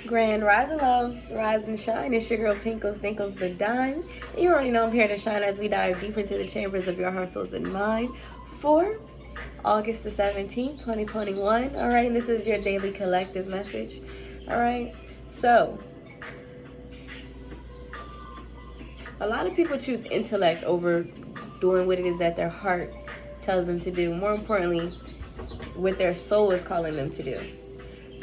Grand Rising Loves, Rise and Shine. It's your girl Pinkles Dinkles the Dime. You already know I'm here to shine as we dive deep into the chambers of your heart, souls, and mind for August the 17th, 2021. All right, and this is your daily collective message. All right, so a lot of people choose intellect over doing what it is that their heart tells them to do. More importantly, what their soul is calling them to do.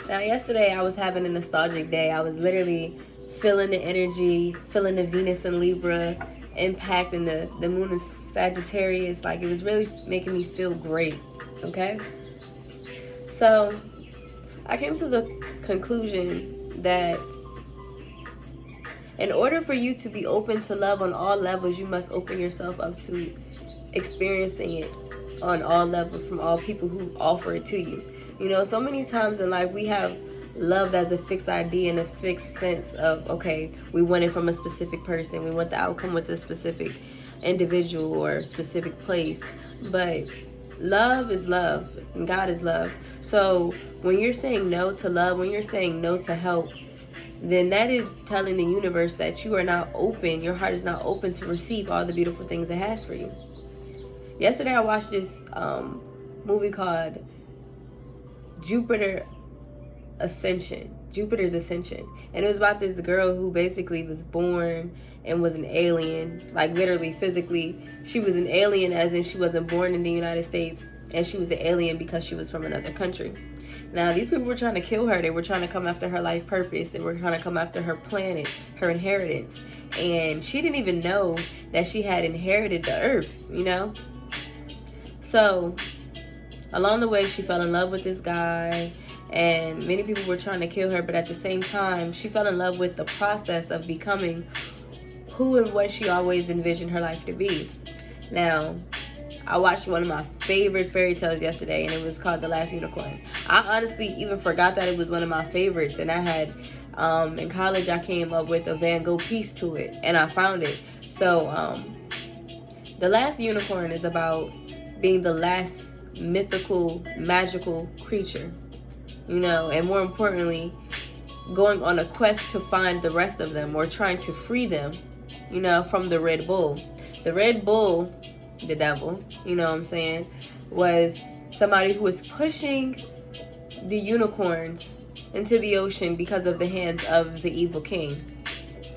Now, yesterday I was having a nostalgic day. I was literally feeling the energy, feeling the Venus and Libra impact, and the moon is Sagittarius. Like, it was really making me feel great, okay? So I came to the conclusion that in order for you to be open to love on all levels, you must open yourself up to experiencing it on all levels from all people who offer it to you. You know, so many times in life we have love as a fixed idea and a fixed sense of, okay, we want it from a specific person. We want the outcome with a specific individual or specific place. But love is love and God is love. So when you're saying no to love, when you're saying no to help, then that is telling the universe that you are not open, your heart is not open to receive all the beautiful things it has for you. Yesterday I watched this movie called Jupiter's Ascension, and it was about this girl who basically was born and was an alien, like literally physically. She was an alien as in she wasn't born in the United States, and she was an alien because she was from another country. Now, these people were trying to kill her. They were trying to come after her life purpose. They were trying to come after her planet, her inheritance, and she didn't even know that she had inherited the earth, you know? So along the way, she fell in love with this guy, and many people were trying to kill her, but at the same time, she fell in love with the process of becoming who and what she always envisioned her life to be. Now, I watched one of my favorite fairy tales yesterday, and it was called The Last Unicorn. I honestly even forgot that it was one of my favorites, and I had, in college, I came up with a Van Gogh piece to it, and I found it. So, The Last Unicorn is about being the last mythical, magical creature, you know, and more importantly, going on a quest to find the rest of them, or trying to free them, you know, from the Red Bull. The Red Bull, the devil, you know what I'm saying, was somebody who was pushing the unicorns into the ocean because of the hands of the evil king.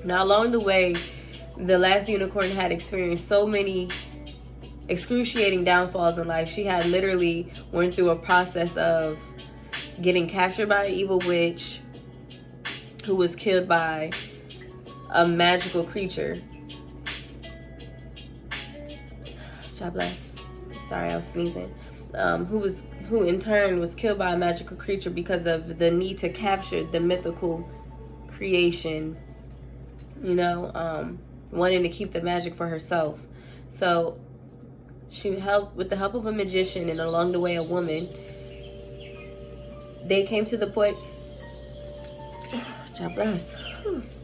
Now, along the way, the last unicorn had experienced so many excruciating downfalls in life. She had literally went through a process of getting captured by an evil witch who was killed by a magical creature. God bless. Sorry, I was sneezing. Who in turn was killed by a magical creature because of the need to capture the mythical creation, you know, wanting to keep the magic for herself. So she helped with the help of a magician, and along the way a woman. They came to the point, God bless.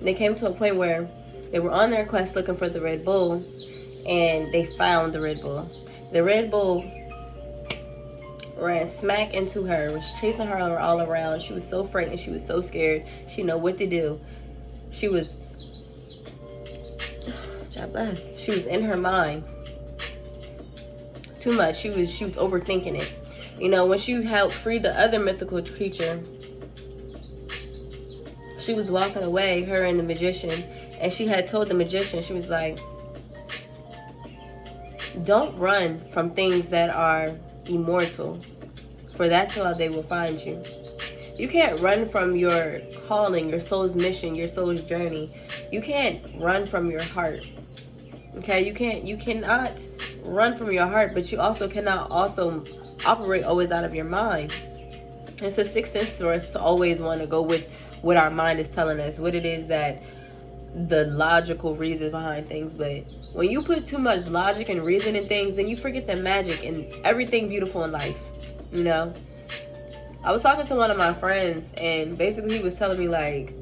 They came to a point where they were on their quest looking for the Red Bull, and they found the Red Bull. The Red Bull ran smack into her, was chasing her all around. She was so frightened, she was so scared, she didn't know what to do. She was, God bless, she was in her mind too much. She was overthinking it. You know, when she helped free the other mythical creature, she was walking away, her and the magician, and she had told the magician, she was like, don't run from things that are immortal, for that's how they will find you. You can't run from your calling, your soul's mission, your soul's journey. You can't run from your heart. Okay, you cannot run from your heart, but you also cannot also operate always out of your mind. It's a sixth sense for us to always want to go with what our mind is telling us, what it is that the logical reason behind things. But when you put too much logic and reason in things, then you forget the magic and everything beautiful in life, you know. I was talking to one of my friends, and basically he was telling me, like,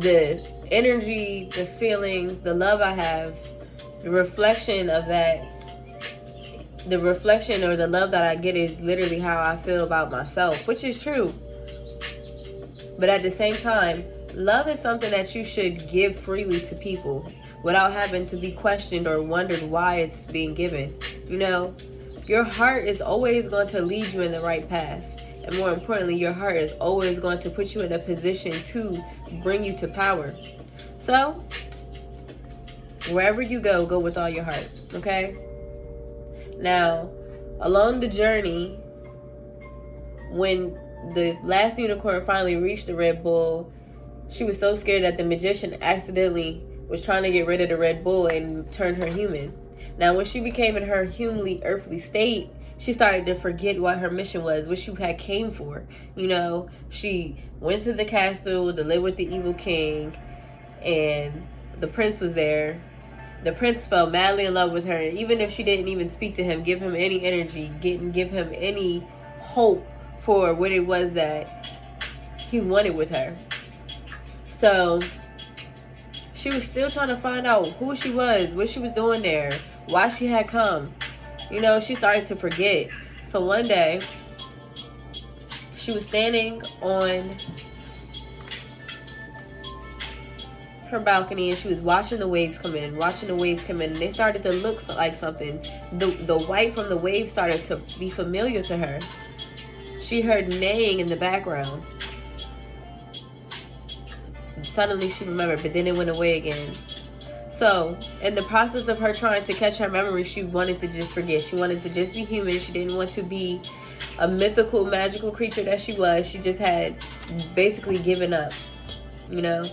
the energy, the feelings, the love I have, the reflection of that, the reflection or the love that I get is literally how I feel about myself, which is true. But at the same time, love is something that you should give freely to people without having to be questioned or wondered why it's being given. You know, your heart is always going to lead you in the right path. And more importantly, your heart is always going to put you in a position to bring you to power. So, wherever you go, go with all your heart, okay? Now, along the journey, when the last unicorn finally reached the Red Bull, she was so scared that the magician accidentally was trying to get rid of the Red Bull and turned her human. Now, when she became in her humanly, earthly state, she started to forget what her mission was, what she had came for. You know, she went to the castle to live with the evil king, and the prince was there. The prince fell madly in love with her, and even if she didn't even speak to him, give him any energy, give him any hope for what it was that he wanted with her. So she was still trying to find out who she was, what she was doing there, why she had come. You know, she started to forget. So one day, she was standing on her balcony and she was watching the waves come in, and they started to look like something. The white from the waves started to be familiar to her. She heard neighing in the background. So suddenly she remembered, but then it went away again. So, in the process of her trying to catch her memory, she wanted to just forget. She wanted to just be human. She didn't want to be a mythical, magical creature that she was. She just had basically given up, you know.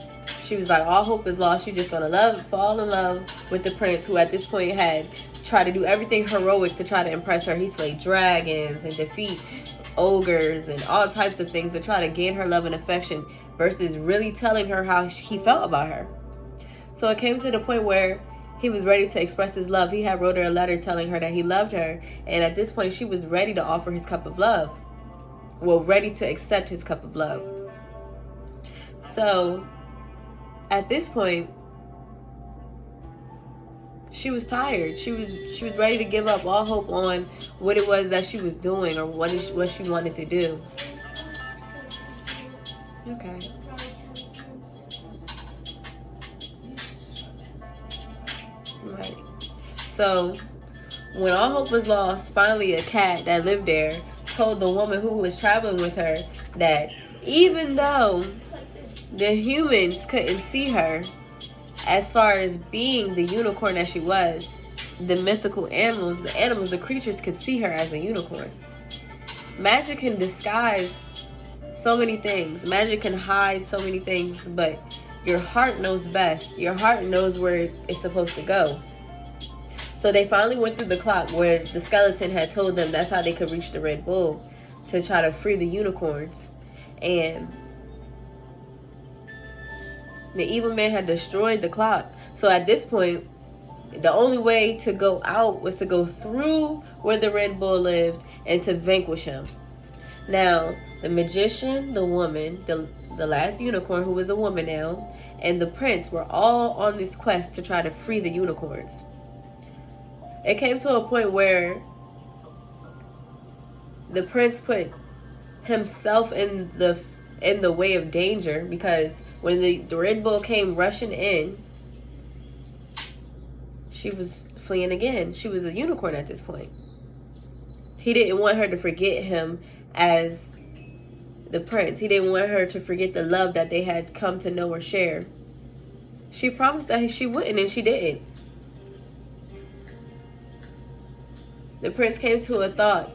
She was like, all hope is lost. She's just going to fall in love with the prince, who at this point had tried to do everything heroic to try to impress her. He slayed dragons and defeat ogres and all types of things to try to gain her love and affection, versus really telling her how he felt about her. So it came to the point where he was ready to express his love. He had wrote her a letter telling her that he loved her. And at this point, she was ready to offer his cup of love. Well, ready to accept his cup of love. So at this point, she was tired. She was ready to give up all hope on what it was that she was doing or what she wanted to do. Okay. Right. So, when all hope was lost, finally a cat that lived there told the woman who was traveling with her that even though the humans couldn't see her as far as being the unicorn that she was, the mythical animals, the creatures could see her as a unicorn. Magic can disguise so many things. Magic can hide so many things, but your heart knows best. Your heart knows where it's supposed to go. So they finally went through the clock where the skeleton had told them that's how they could reach the Red Bull to try to free the unicorns. And the evil man had destroyed the clock. So at this point, the only way to go out was to go through where the Red Bull lived and to vanquish him. Now, the magician, the woman, the last unicorn, who was a woman now, and the prince were all on this quest to try to free the unicorns. It came to a point where the prince put himself in the way of danger, because when the Red Bull came rushing in, she was fleeing again. She was a unicorn at this point. He didn't want her to forget him as the prince. He didn't want her to forget the love that they had come to know or share. She promised that she wouldn't, and she didn't. The prince came to a thought.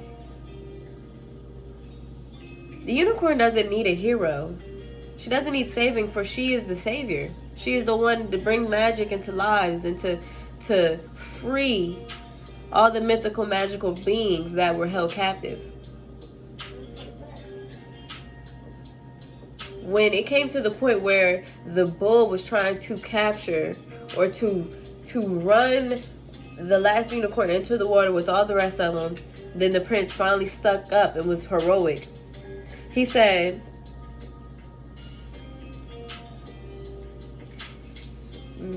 The unicorn doesn't need a hero. She doesn't need saving, for she is the savior. She is the one to bring magic into lives and to free all the mythical, magical beings that were held captive. When it came to the point where the bull was trying to capture or to run the last unicorn into the water with all the rest of them, then the prince finally stuck up and was heroic. He said,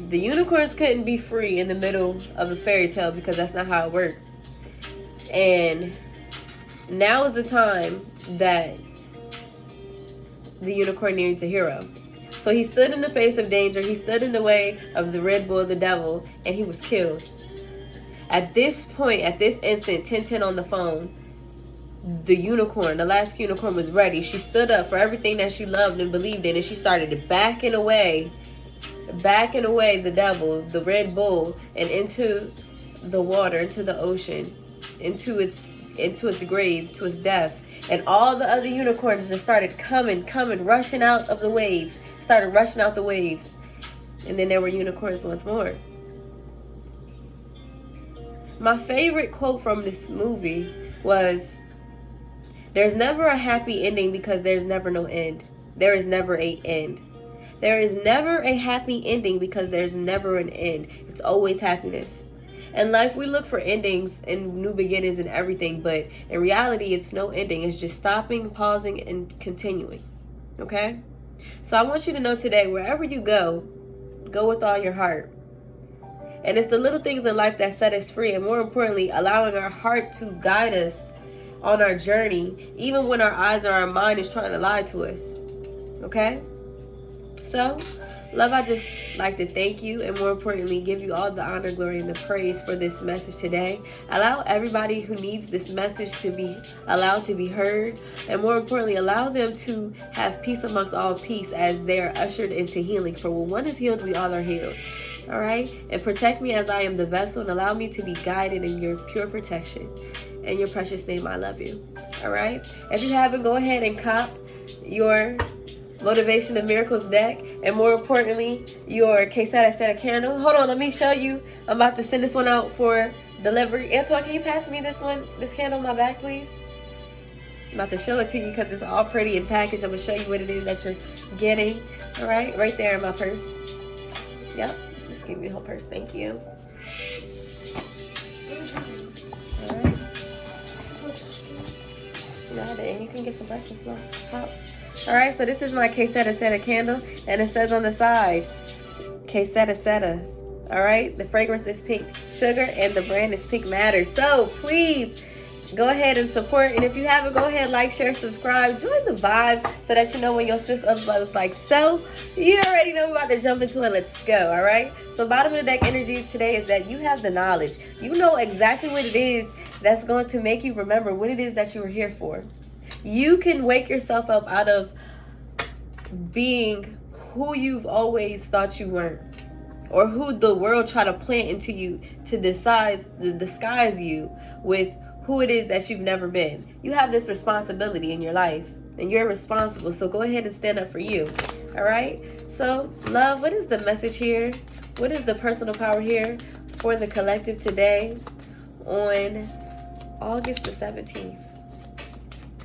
the unicorns couldn't be free in the middle of a fairy tale because that's not how it worked. And now is the time that the unicorn needed a hero. So he stood in the face of danger. He stood in the way of the Red Bull, the devil, and he was killed. At this point, at this instant, 1010 on the phone, the unicorn, the last unicorn, was ready. She stood up for everything that she loved and believed in, and she started backing away the devil, the Red Bull, and into the water, into the ocean, into its grave, to its death. And all the other unicorns just started coming, rushing out of the waves. Started rushing out the waves. And then there were unicorns once more. My favorite quote from this movie was, "There's never a happy ending because there's never no end. There is never a end. There is never a happy ending because there's never an end. It's always happiness." In life, we look for endings and new beginnings and everything, but in reality, it's no ending. It's just stopping, pausing, and continuing. Okay? So I want you to know today, wherever you go with all your heart. And it's the little things in life that set us free, and more importantly, allowing our heart to guide us on our journey, even when our eyes or our mind is trying to lie to us. Okay? So, love, I just like to thank you, and more importantly, give you all the honor, glory, and the praise for this message today. Allow everybody who needs this message to be allowed to be heard, and more importantly, allow them to have peace amongst all peace as they are ushered into healing. For when one is healed, we all are healed. All right? And protect me as I am the vessel, and allow me to be guided in your pure protection. In your precious name, I love you. All right? If you haven't, go ahead and cop your Motivation of Miracles deck, and more importantly, your Cashapp candle. Hold on, let me show you. I'm about to send this one out for delivery. Antoine, can you pass me this candle on my back, please? I'm about to show it to you because it's all pretty and packaged. I'm going to show you what it is that you're getting. All right, right there in my purse. Yep, just give me the whole purse. Thank you. All right. And you can get some breakfast, Mom. Pop. All right, so this is my Cashapp candle, and it says on the side, Cashapp. All right, the fragrance is pink sugar, and the brand is Pink Matter. So please go ahead and support, and if you haven't, go ahead, like, share, subscribe, join the vibe so that you know when your sis uploads. Like so, you already know we're about to jump into it. Let's go. All right, so bottom of the deck energy today is that you have the knowledge. You know exactly what it is that's going to make you remember what it is that you were here for. You can wake yourself up out of being who you've always thought you weren't, or who the world tried to plant into you to disguise you with who it is that you've never been. You have this responsibility in your life, and you're responsible. So go ahead and stand up for you. All right? So, love, what is the message here? What is the personal power here for the collective today on August the 17th?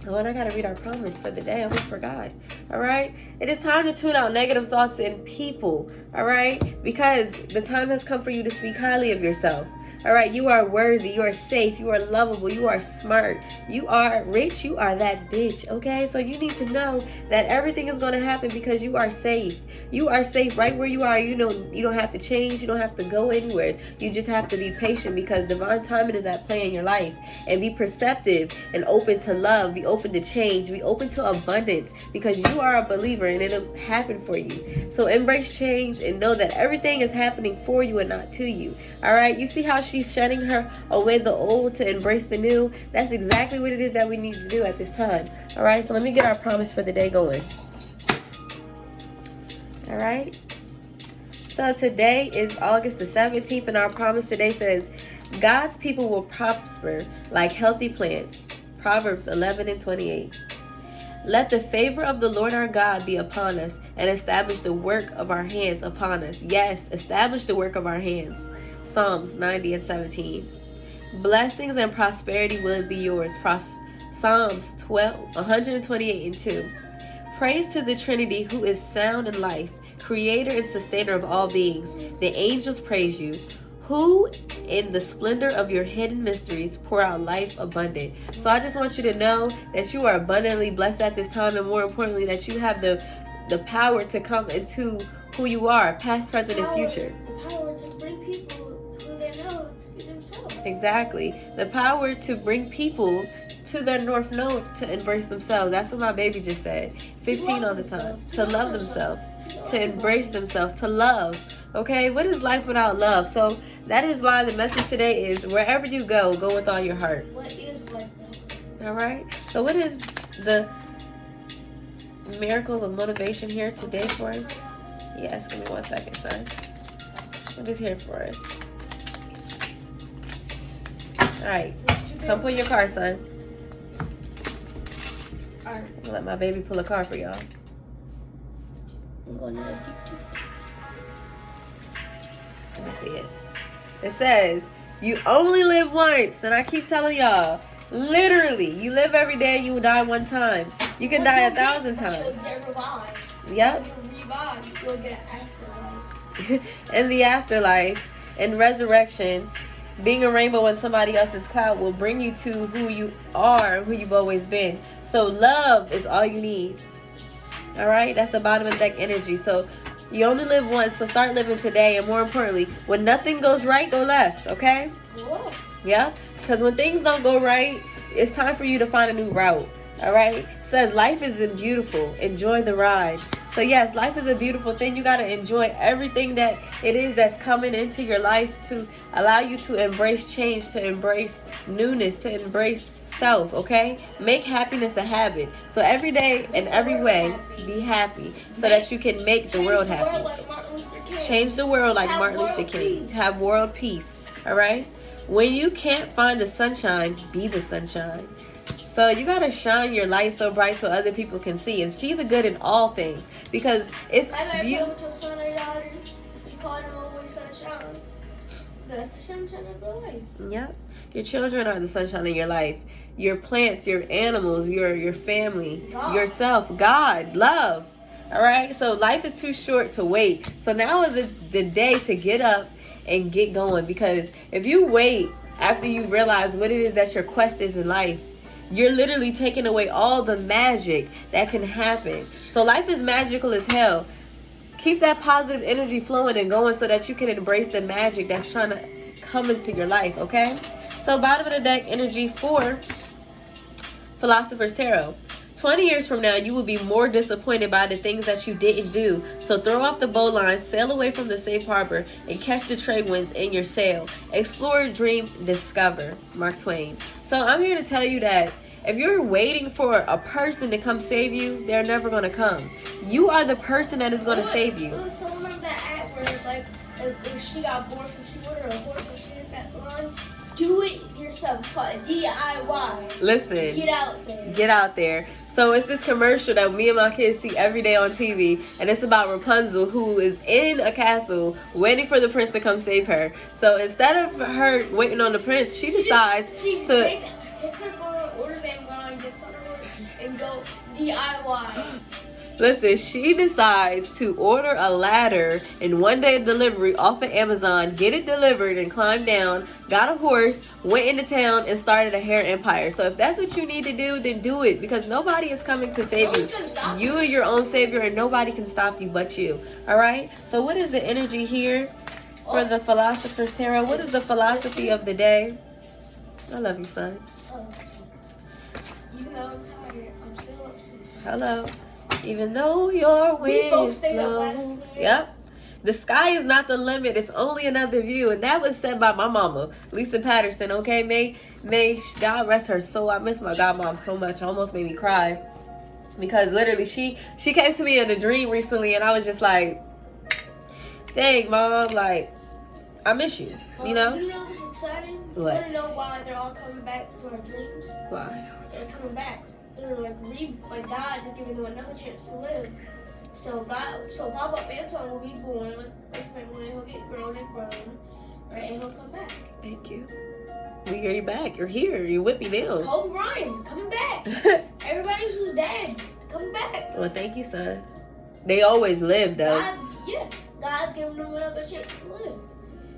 Oh, and I gotta read our promise for the day. I almost forgot. All right? It is time to tune out negative thoughts in people. All right? Because the time has come for you to speak highly of yourself. All right? You are worthy. You are safe. You are lovable. You are smart. You are rich. You are that bitch. Okay? So you need to know that everything is going to happen because you are safe. You are safe right where you are. You know, you don't have to change. You don't have to go anywhere. You just have to be patient because divine timing is at play in your life. And be perceptive and open to love. Be open to change. Be open to abundance because you are a believer and it'll happen for you. So embrace change and know that everything is happening for you and not to you. All right? You see how she's shutting her away the old to embrace the new? That's exactly what it is that we need to do at this time. All right? So let me get our promise for the day going. All right? So today is August the 17th, and our promise today says, God's people will prosper like healthy plants. Proverbs 11:28. Let the favor of the Lord our God be upon us and establish the work of our hands upon us. Yes, establish the work of our hands. Psalms 90:17. Blessings and prosperity will be yours. Psalms 128:2. Praise to the Trinity who is sound in life, creator and sustainer of all beings. The angels praise you, who in the splendor of your hidden mysteries pour out life abundant. So I just want you to know that you are abundantly blessed at this time, and more importantly that you have the power to come into who you are, past, present, and future. The power to bring people who they know to be themselves. Exactly. The power to bring people to their North Node to embrace themselves. That's what my baby just said. 15 on the time. To love themselves. To embrace themselves. To love. Okay? What is life without love? So that is why the message today is wherever you go, go with all your heart. What is life without? Alright? So what is the miracle of motivation here today for us? Yes, give me 1 second, son. What is here for us? Alright. Come pull your car, son. Alright. I'm gonna let my baby pull a car for y'all. I'm going to look deep. Let me see it. It says, you only live once. And I keep telling y'all, literally, you live every day, you will die one time. You can die 1,000 times. Yep. You'll get an afterlife. In the afterlife, in resurrection, being a rainbow in somebody else's cloud will bring you to who you are, who you've always been. So love is all you need. All right? That's the bottom of the deck energy. So you only live once, so start living today. And more importantly, when nothing goes right, go left, okay? Whoa. Yeah? Because when things don't go right, it's time for you to find a new route. All right? It says life is beautiful. Enjoy the ride. So yes, life is a beautiful thing. You got to enjoy everything that it is that's coming into your life to allow you to embrace change, to embrace newness, to embrace self, okay? Make happiness a habit. So every day and every way, be happy so that you can make the world happy. Change the world like Martin Luther King. Have world peace, all right? When you can't find the sunshine, be the sunshine. So you got to shine your light so bright so other people can see and see the good in all things, because it's beautiful. With your son or daughter, you call them always sunshine. That's the sunshine of your life. Yep. Your children are the sunshine of your life. Your plants, your animals, your family, God. Yourself, God, love. All right? So life is too short to wait. So now is the day to get up and get going, because if you wait after you realize what it is that your quest is in life, you're literally taking away all the magic that can happen. So life is magical as hell. Keep that positive energy flowing and going so that you can embrace the magic that's trying to come into your life, okay? So bottom of the deck energy for Philosopher's Tarot. 20 years from now, you will be more disappointed by the things that you didn't do. So throw off the bowline, sail away from the safe harbor, and catch the trade winds in your sail. Explore, dream, discover. Mark Twain. So I'm here to tell you that if you're waiting for a person to come save you, they're never going to come. You are the person that is going to save you. So remember that app where, like, if she got bored, so she ordered a horse when she hit that salon? Do it yourself. It's called DIY. Listen. Get out there. Get out there. So it's this commercial that me and my kids see every day on TV, and it's about Rapunzel, who is in a castle waiting for the prince to come save her. So instead of her waiting on the prince, she decides takes her phone, orders Amazon, gets on her horse, and go DIY. Listen, she decides to order a ladder in one-day delivery off of Amazon, get it delivered and climb down, got a horse, went into town and started a hair empire. So if that's what you need to do, then do it, because nobody is coming to save you. You are your own savior and nobody can stop you but you. All right? So what is the energy here for the Philosopher's Tarot? What is the philosophy of the day? I love you, son. Even though I'm tired, I'm still up. Hello. Even though your wind is blown. Yep. The sky is not the limit. It's only another view. And that was said by my mama, Lisa Patterson. Okay, may God rest her soul. I miss my godmom so much. It almost made me cry. Because literally she came to me in a dream recently, and I was just like, dang, Mom, like, I miss you. You know? You know what's exciting? What? You want to know why they're all coming back to our dreams? Why? They're coming back. They're like God is giving them another chance to live. So Papa Anton will be born, like family, he'll get grown and grown, right, and he'll come back. Thank you. You're back. You're here. You're with me now. Kobe Bryant, coming back. Everybody who's dead, coming back. Well, thank you, son. They always live, though. God's giving them another chance to live.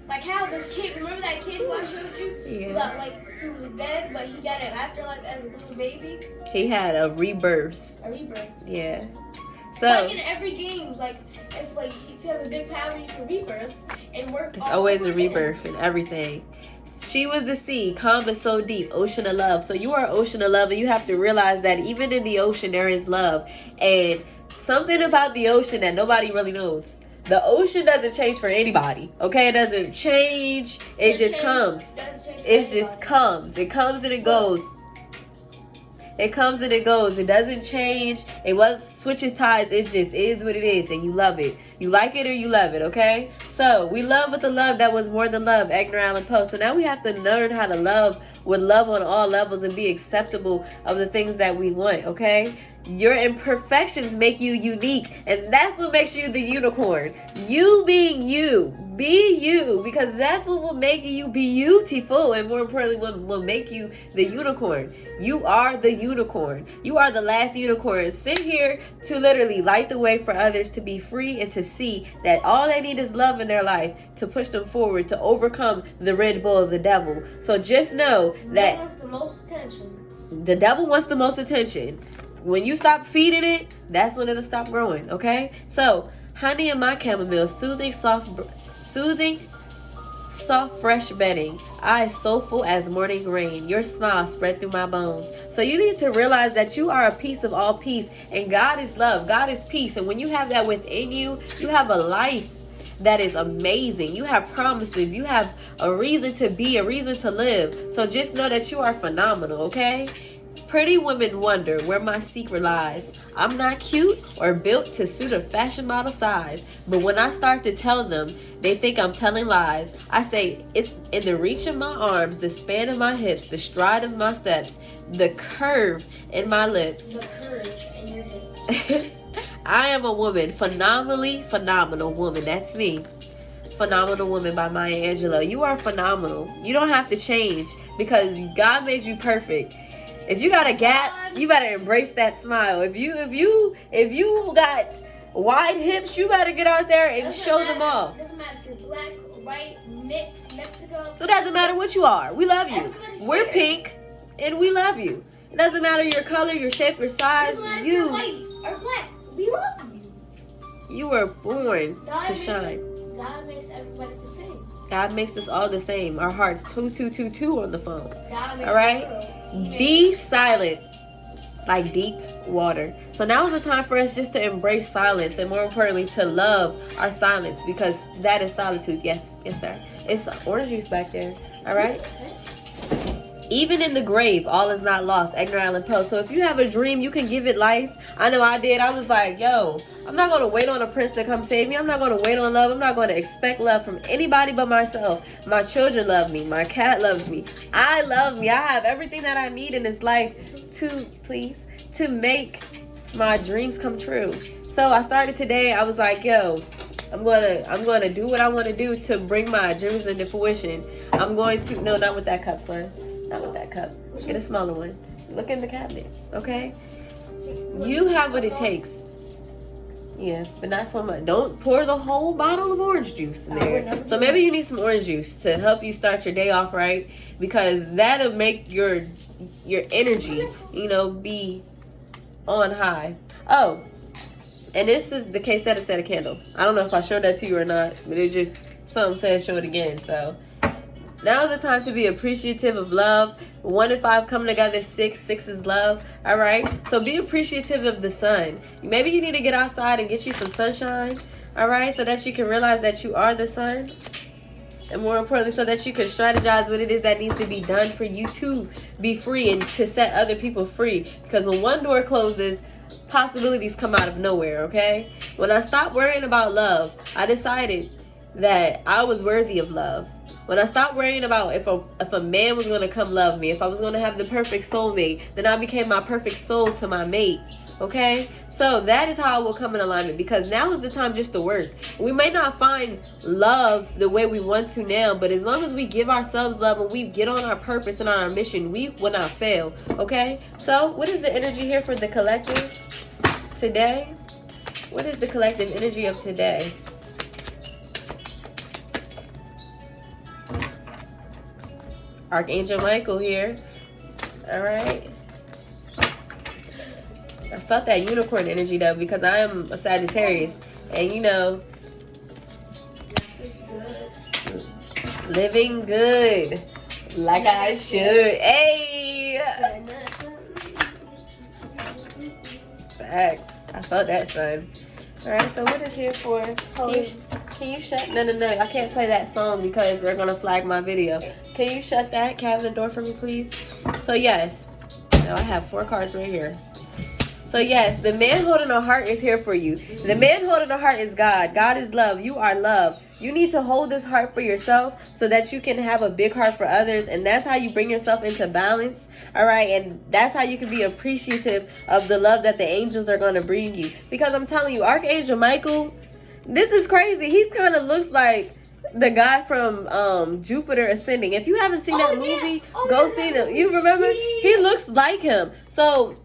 Like how this kid, remember that kid who I showed you? Yeah. He was dead, but he got an afterlife as a little baby. He had a rebirth. A rebirth. Yeah. So like in every game, like if you have a big power, you can rebirth and work. It's always a rebirth and everything. She was the sea, calm but so deep, ocean of love. So you are an ocean of love, and you have to realize that even in the ocean there is love. And something about the ocean that nobody really knows. The ocean doesn't change for anybody, okay? It doesn't change. It just comes. It just comes. It comes and it goes. It comes and it goes. It doesn't change. It wasn't switches tides. It just is what it is, and you love it. You like it or you love it, okay? So we love with the love that was more than love, Edgar Allan Poe. So now we have to learn how to love with love on all levels and be acceptable of the things that we want, okay? Your imperfections make you unique, and that's what makes you the unicorn. You being you. Be you, because that's what will make you beautiful, and more importantly, what will make you the unicorn. You are the unicorn. You are the last unicorn. Sit here to literally light the way for others to be free and to see that all they need is love in their life to push them forward, to overcome the Red Bull of the devil. So just know that wants the most attention. The devil wants the most attention. When you stop feeding it, that's when it'll stop growing, okay? So, honey in my chamomile, soothing, soft, fresh bedding. Eyes soulful as morning rain. Your smile spread through my bones. So you need to realize that you are a piece of all peace, and God is love. God is peace, and when you have that within you, you have a life that is amazing. You have promises. You have a reason to be, a reason to live. So just know that you are phenomenal, okay? Pretty women wonder where my secret lies. I'm not cute or built to suit a fashion model size, but when I start to tell them, they think I'm telling lies. I say it's in the reach of my arms, the span of my hips, the stride of my steps, the curve in my lips. The courage in your hips. I am a woman, phenomenally phenomenal woman. That's me. Phenomenal Woman by Maya Angelou. You are phenomenal. You don't have to change because God made you perfect. If you got a gap, you better embrace that smile. If you got wide hips, you better get out there and show them off. It doesn't matter if you're black, white, mixed, Mexico. It doesn't matter what you are. We love you. We're pink, and we love you. It doesn't matter your color, your shape, your size. It doesn't matter if you're white or black. We love you. You were born to shine. God makes everybody the same. God makes us all the same. Our hearts 2222 on the phone. All right? Be silent like deep water. So now is the time for us just to embrace silence, and more importantly to love our silence, because that is solitude. Yes sir. It's orange juice back there. All right? Even in the grave, all is not lost. Edgar Allan Poe. So if you have a dream, you can give it life. I know I did. I was like, yo, I'm not going to wait on a prince to come save me. I'm not going to wait on love. I'm not going to expect love from anybody but myself. My children love me. My cat loves me. I love me. I have everything that I need in this life to make my dreams come true. So I started today. I was like, yo, I'm gonna do what I want to do to bring my dreams into fruition. I'm going to not with that cup, son. Not with that cup. Get a smaller one. Look in the cabinet, okay? You have what it takes. Yeah, but not so much. Don't pour the whole bottle of orange juice in there. So maybe you need some orange juice to help you start your day off right, because that'll make your energy, be on high. Oh, and this is the Cashapp set of candle. I don't know if I showed that to you or not, but it just, something said show it again, so. Now is the time to be appreciative of love. 1 and 5 come together, 6 is love. All right, so be appreciative of the sun. Maybe you need to get outside and get you some sunshine. All right, so that you can realize that you are the sun, and more importantly, so that you can strategize what it is that needs to be done for you to be free and to set other people free. Because when one door closes, possibilities come out of nowhere. Okay, when I stopped worrying about love, I decided that I was worthy of love. When I stopped worrying about if a man was going to come love me, if I was going to have the perfect soulmate, then I became my perfect soul to my mate. Okay? So that is how I will come in alignment, because now is the time just to work. We may not find love the way we want to now, but as long as we give ourselves love and we get on our purpose and on our mission, we will not fail. Okay? So what is the energy here for the collective today? What is the collective energy of today? Archangel Michael here. All right. I felt that unicorn energy though, because I am a Sagittarius, and living good. Like I should. Hey. Facts. I felt that, son. All right. So what is here for? Can you shut? No. I can't play that song because they're gonna flag my video. Can you shut that cabinet door for me, please? So yes. Now I have 4 cards right here. So yes, the man holding a heart is here for you. The man holding a heart is God. God is love. You are love. You need to hold this heart for yourself so that you can have a big heart for others. And that's how you bring yourself into balance. All right. And that's how you can be appreciative of the love that the angels are going to bring you. Because I'm telling you, Archangel Michael, this is crazy. He kind of looks like the guy from Jupiter Ascending. If you haven't seen that movie, go see him. You remember? He looks like him. So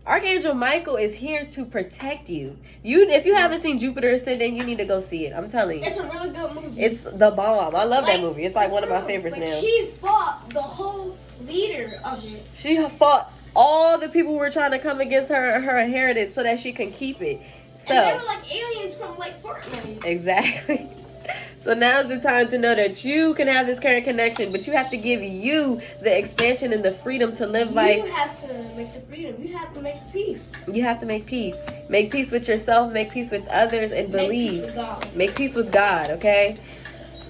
Archangel Michael is here to protect you. If you haven't seen Jupiter Ascending, you need to go see it. I'm telling you. It's a really good movie. It's the bomb. I love that movie. It's like one of my favorites now. She fought the whole leader of it. She fought all the people who were trying to come against her inheritance so that she can keep it. So, and they were like aliens from like Fortnite. Exactly. So now's the time to know that you can have this current connection, but you have to give you the expansion and the freedom to live life. You have to make the freedom. You have to make the peace. You have to make peace. Make peace with yourself, make peace with others, and believe. Make peace with God. Make peace with God, okay?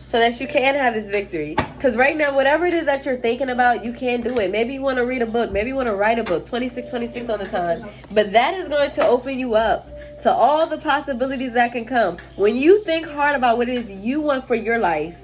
So that you can have this victory. Because right now, whatever it is that you're thinking about, you can do it. Maybe you want to read a book. Maybe you want to write a book. 26 on the time. But that is going to open you up to all the possibilities that can come. When you think hard about what it is you want for your life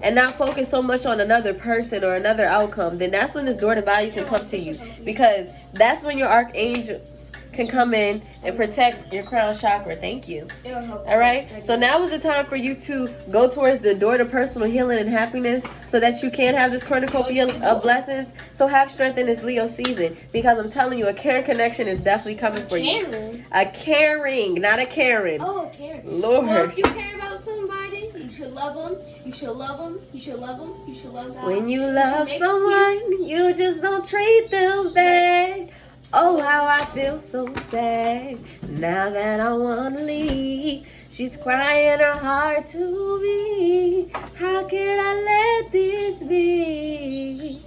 and not focus so much on another person or another outcome, then that's when this door to value can come to you. Because that's when your archangels can come in and protect your crown chakra. Thank you. All right. So now is the time for you to go towards the door to personal healing and happiness so that you can have this cornucopia of blessings. So have strength in this Leo season, because I'm telling you, a caring connection is definitely coming for you. A caring, not a Karen. Oh, caring. Lord. Well, if you care about somebody, you should love them. You should love them. You should love them. You should love God. When you love someone, you just don't treat them bad. Oh, how I feel so sad now that I want to leave. She's crying her heart to me. How can I let this be?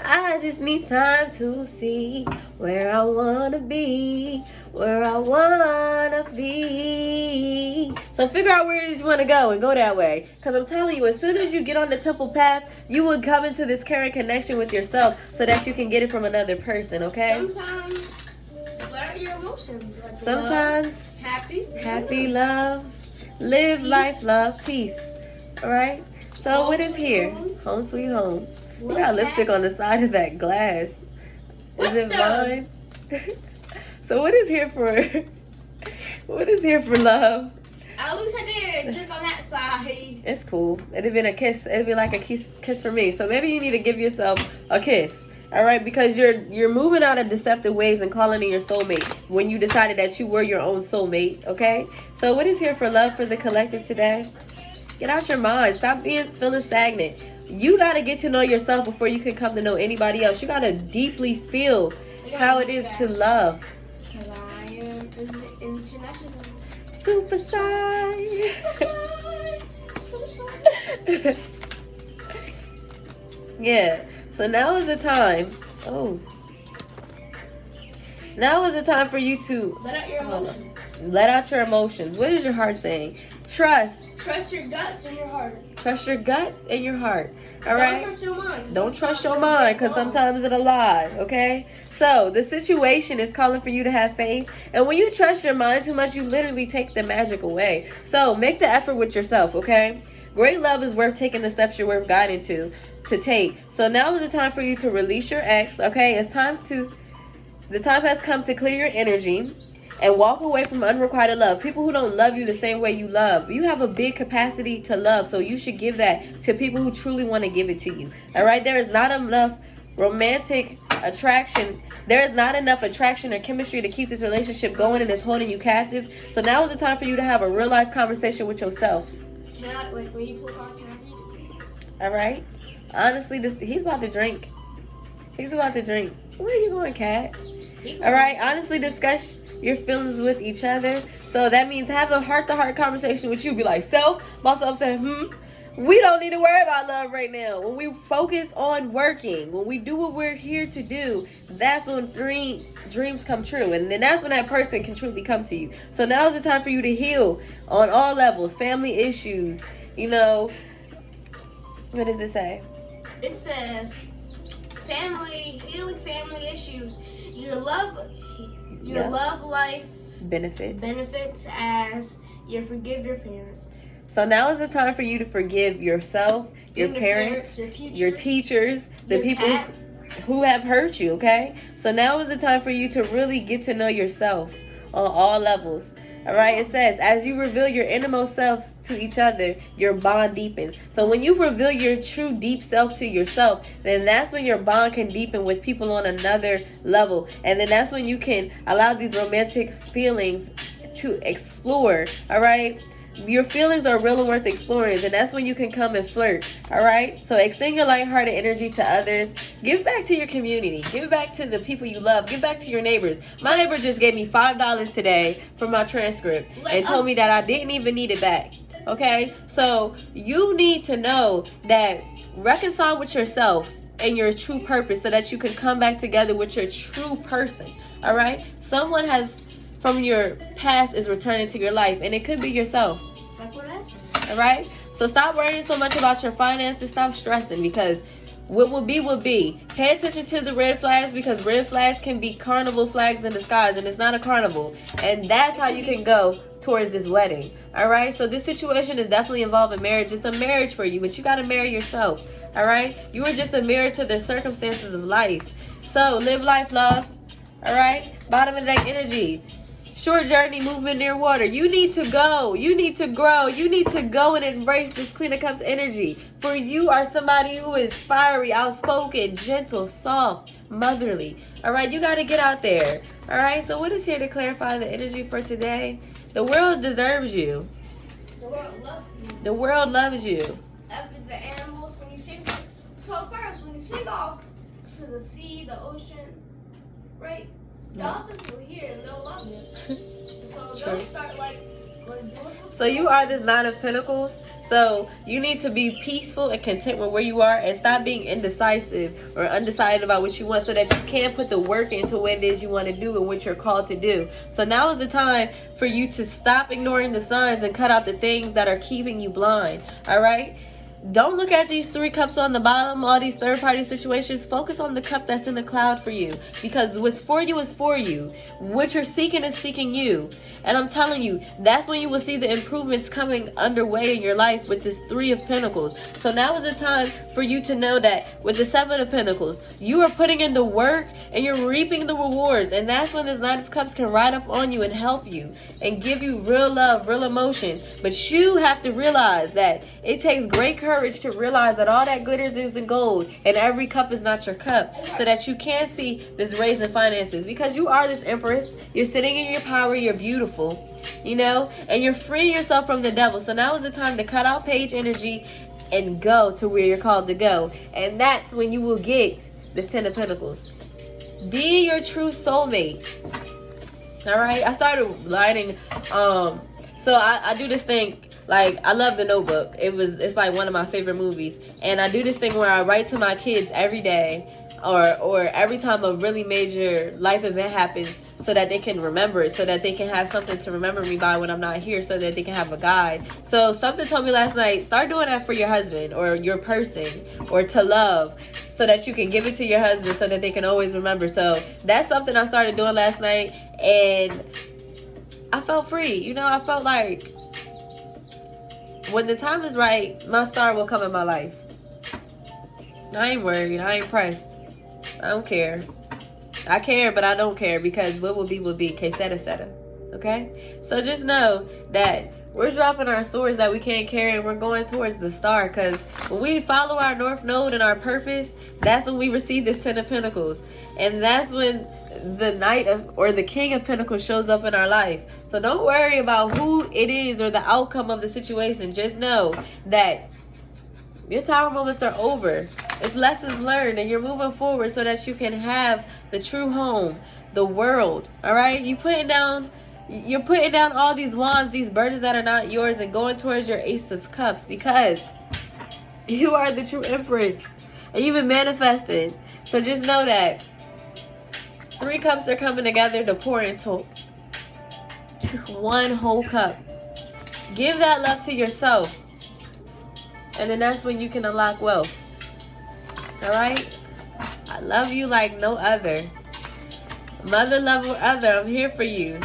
I just need time to see where I want to be, where I want to be. So figure out where it is you want to go and go that way. Because I'm telling you, as soon as you get on the temple path, you will come into this caring connection with yourself so that you can get it from another person, okay? Sometimes, let out your emotions. Like sometimes, love, happy, love, live, peace. Life, love, peace. All right? So home, what is here? Home, sweet home. You got lipstick on the side of that glass. Is it mine? So what is here for? What is here for love? I wish I didn't drink on that side. It's cool. It'd been a kiss. It'd be like a kiss for me. So maybe you need to give yourself a kiss. All right, because you're moving out of deceptive ways and calling in your soulmate when you decided that you were your own soulmate. Okay. So what is here for love for the collective today? Get out your mind. Stop feeling stagnant. You got to get to know yourself before you can come to know anybody else. You got to deeply feel how it is to love. Because I am international. Superstar. Superstar. Yeah. So now is the time. Oh. Now is the time for you to let out your emotions. Let out your emotions. What is your heart saying? Trust. Trust your guts and your heart. Trust your gut and your heart. All right? Don't trust your mind. Don't trust your mind, because sometimes it'll lie, okay? So the situation is calling for you to have faith. And when you trust your mind too much, you literally take the magic away. So make the effort with yourself, okay? Great love is worth taking the steps you're worth guiding to take. So now is the time for you to release your ex, okay? The time has come to clear your energy and walk away from unrequited love. People who don't love you the same way you love. You have a big capacity to love, so you should give that to people who truly want to give it to you. All right? There is not enough romantic attraction. There is not enough attraction or chemistry to keep this relationship going, and it's holding you captive. So now is the time for you to have a real life conversation with yourself. Can I, like, when you pull out, can I read it, please? All right? Honestly, he's about to drink. He's about to drink. Where are you going, Kat? All right? Honestly, discuss your feelings with each other. So that means have a heart-to-heart conversation with you. Be like, myself saying, We don't need to worry about love right now. When we focus on working, when we do what we're here to do, that's when dreams come true. And then that's when that person can truly come to you. So now is the time for you to heal on all levels. Family issues, you know. What does it say? It says healing family issues. Your love life benefits as you forgive your parents. So now is the time for you to forgive yourself, your parents, your teachers, the people who have hurt you, okay? So now is the time for you to really get to know yourself on all levels. All right, it says, as you reveal your innermost selves to each other, your bond deepens. So when you reveal your true deep self to yourself, then that's when your bond can deepen with people on another level. And then that's when you can allow these romantic feelings to explore, all right? Your feelings are real and worth exploring, and that's when you can come and flirt. All right, so extend your lighthearted energy to others. Give back to your community. Give back to the people you love. Give back to your neighbors. My neighbor just gave me $5 today for my transcript and told me that I didn't even need it back. Okay, so you need to know that reconcile with yourself and your true purpose so that you can come back together with your true person. All right, someone from your past is returning to your life, and it could be yourself. All right, so stop worrying so much about your finances. Stop stressing, because what will be. Pay attention to the red flags, because red flags can be carnival flags in disguise, and it's not a carnival. And that's how you can go towards this wedding. All right, so this situation is definitely involving marriage. It's a marriage for you, but you got to marry yourself. All right, you are just a mirror to the circumstances of life. So live life, love. All right, bottom of the deck energy. Short journey, movement near water. You need to go. You need to grow. You need to go and embrace this Queen of Cups energy. For you are somebody who is fiery, outspoken, gentle, soft, motherly. All right, you got to get out there. All right, so what is here to clarify the energy for today? The world deserves you. The world loves you. The world loves you. The animals, when you sing. So first, when you sing off to the sea, the ocean, right? Dolphins will hear and they'll love you. So they'll start like so you are this Nine of Pentacles. So you need to be peaceful and content with where you are, and stop being indecisive or undecided about what you want, so that you can put the work into what it is you want to do and what you're called to do. So now is the time for you to stop ignoring the signs and cut out the things that are keeping you blind. All right? Don't look at these 3 cups on the bottom, all these third-party situations. Focus on the cup that's in the cloud for you, because what's for you is for you. What you're seeking is seeking you. And I'm telling you, that's when you will see the improvements coming underway in your life with this 3 of Pentacles. So now is the time for you to know that with the 7 of Pentacles, you are putting in the work and you're reaping the rewards. And that's when this 9 of Cups can ride up on you and help you and give you real love, real emotion. But you have to realize that it takes great courage to realize that all that glitters isn't gold, and every cup is not your cup, so that you can see this raise in finances, because you are this empress. You're sitting in your power. You're beautiful, you know, and you're freeing yourself from the devil. So now is the time to cut out page energy and go to where you're called to go. And that's when you will get this 10 of Pentacles. Be your true soulmate. All right, I started writing so I do this thing. Like, I love The Notebook. It's like one of my favorite movies. And I do this thing where I write to my kids every day, or every time a really major life event happens, so that they can remember it, so that they can have something to remember me by when I'm not here, so that they can have a guide. So something told me last night, start doing that for your husband or your person, or to love, so that you can give it to your husband so that they can always remember. So that's something I started doing last night, and I felt free. You know, I felt like when the time is right, my star will come in my life. I ain't worried. I ain't pressed. I don't care. I care, but I don't care, because what will be will be. Que okay? So just know that we're dropping our swords that we can't carry, and we're going towards the star, because when we follow our North Node and our purpose, that's when we receive this 10 of Pentacles. And that's when the Knight of, or the King of Pentacles shows up in our life. So don't worry about who it is or the outcome of the situation. Just know that your tower moments are over. It's lessons learned, and you're moving forward so that you can have the true home, the world. All right? You're putting down all these wands, these burdens that are not yours, and going towards your Ace of Cups, because You are the true empress. And you've been manifesting. So just know that 3 cups are coming together to pour into 1 whole cup. Give that love to yourself. And then that's when you can unlock wealth. Alright? I love you like no other. Mother, love, or other, I'm here for you.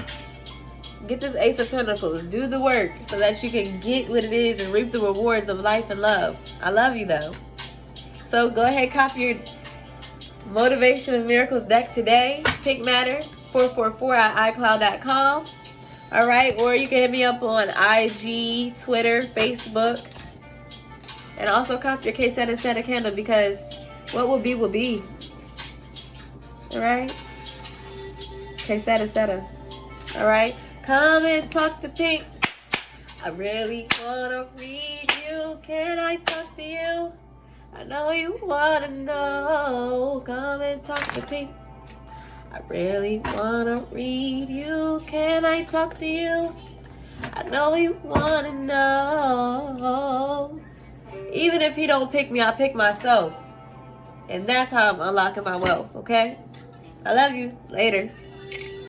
Get this Ace of Pentacles. Do the work so that you can get what it is and reap the rewards of life and love. I love you though. So go ahead, copy your Motivation of Miracles deck today. Pink Matter 444 at iCloud.com. Alright, or you can hit me up on IG, Twitter, Facebook. And also copy your Cashapp candle because what will be will be. Alright? Cashapp. Alright? Come and talk to Pink. I really wanna read you. Can I talk to you? I know you wanna know. Come and talk to Pink. I really wanna read you. Can I talk to you? I know you wanna know. Even if he don't pick me, I'll pick myself. And that's how I'm unlocking my wealth, okay? I love you. Later.